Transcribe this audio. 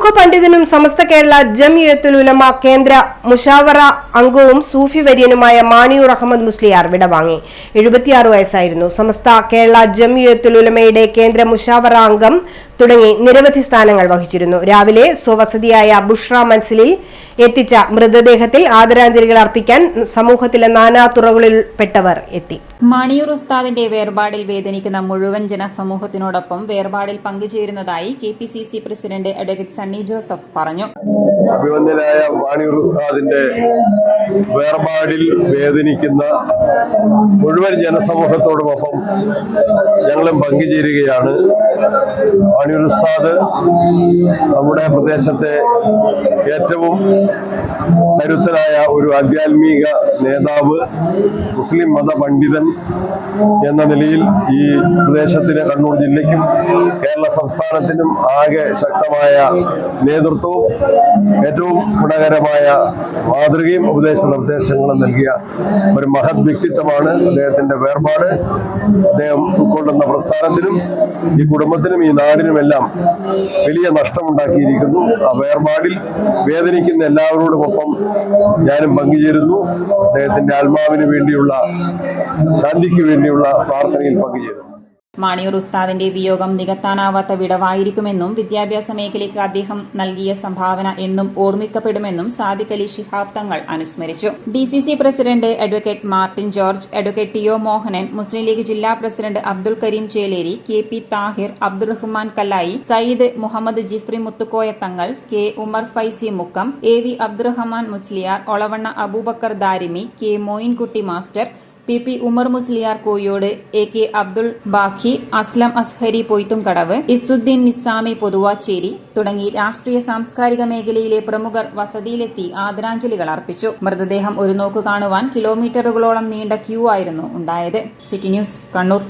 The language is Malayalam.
പ്രമുഖ പണ്ഡിതനും സമസ്ത കേരള ജംഇയ്യത്തുൽ ഉലമ കേന്ദ്ര മുശാവറ അംഗവും സൂഫി വര്യനുമായ മാണിയൂർ അഹമ്മദ് മുസ്ലിയാർ വിടവാങ്ങി. 76 വയസ്സായിരുന്നു. സമസ്ത കേരള ജംഇയ്യത്തുൽ ഉലമയുടെ കേന്ദ്ര മുശാവറ അംഗം തുടങ്ങി നിരവധി സ്ഥാനങ്ങൾ വഹിച്ചിരുന്നു. രാവിലെ സ്വവസതിയായ ബുഷ്ര മൻസിലിൽ എത്തിച്ച മൃതദേഹത്തിൽ ആദരാഞ്ജലികൾ അർപ്പിക്കാൻ സമൂഹത്തിലെ നാനാതുറകളിൽപ്പെട്ടവർ എത്തി. മാണിയൂർ ഉസ്താദിന്റെ വേർപാടിൽ വേദനിക്കുന്ന മുഴുവൻ ജനസമൂഹത്തിനോടൊപ്പം വേർപാടിൽ പങ്കുചേരുന്നതായി KPCC president advocate Sunny Joseph പറഞ്ഞു. അഭിവന്ദനായ മാണിയൂർ ഉസ്താദിന്റെ വേർപാടിൽ വേദനിക്കുന്ന മുഴുവൻ ജനസമൂഹത്തോടുമൊപ്പം ഞങ്ങളും പങ്കുചേരുകയാണ്. മാണിയൂർ ഉസ്താദ് നമ്മുടെ പ്രദേശത്തെ ഏറ്റവും കരുത്തനായ ഒരു ആധ്യാത്മിക നേതാവ്, മുസ്ലിം മത പണ്ഡിതൻ എന്ന നിലയിൽ ഈ പ്രദേശത്തിന്, കണ്ണൂർ ജില്ലയ്ക്കും കേരള സംസ്ഥാനത്തിനും ആകെ ശക്തമായ നേതൃത്വവും ഏറ്റവും ഗുണകരമായ മാതൃകയും ഉപദേശ നിർദ്ദേശങ്ങളും നൽകിയ ഒരു മഹത് വ്യക്തിത്വമാണ്. അദ്ദേഹത്തിന്റെ വേർപാട് അദ്ദേഹം ഉൾക്കൊള്ളുന്ന പ്രസ്ഥാനത്തിനും ഈ കുടുംബത്തിനും ഈ നാടിനുമെല്ലാം വലിയ നഷ്ടമുണ്ടാക്കിയിരിക്കുന്നു. ആ വേർപാടിൽ വേദനിക്കുന്ന എല്ലാവരോടുമൊപ്പം ഞാനും പങ്കുചേരുന്നു. അദ്ദേഹത്തിന്റെ ആത്മാവിന് വേണ്ടിയുള്ള, ശാന്തിക്ക് വേണ്ടിയുള്ള പ്രാർത്ഥനയിൽ പങ്കുചേരുന്നു. മാണിയൂർ ഉസ്താദിന്റെ വിയോഗം നികത്താനാവാത്ത വിടവായിരിക്കുമെന്നും വിദ്യാഭ്യാസ മേഖലയ്ക്ക് അദ്ദേഹം നൽകിയ സംഭാവന എന്നും ഓർമ്മിക്കപ്പെടുമെന്നും സാദിഖ് അലി ശിഹാബ് തങ്ങൾ അനുസ്മരിച്ചു. DCC president advocate Martin George, advocate T O Mohanan, Muslim League ജില്ലാ president Abdul Kareem Cheleri, KP Thahir, Abdurahman Kallayi, Sayyid Muhammad Jifri Muthukoya Thangal, K Umar Faizy Mukkam, AV Abdurahman Musliyar, Olavanna Aboobacker Darimi, K Moyinkutty master, PP Umar Musliyar Koyode, AK Abdul Baqi, Aslam Azhari Poithumkadavu, Izzuddin Nizami Pothuvachery തുടങ്ങി രാഷ്ട്രീയ സാംസ്കാരിക മേഖലയിലെ പ്രമുഖർ വസതിയിലെത്തി ആദരാഞ്ജലികൾ അർപ്പിച്ചു. മൃതദേഹം ഒരു നോക്ക് കാണുവാൻ കിലോമീറ്ററുകളോളം നീണ്ട ക്യൂ ആയിരുന്നു ഉണ്ടായത്. City news, Kannur.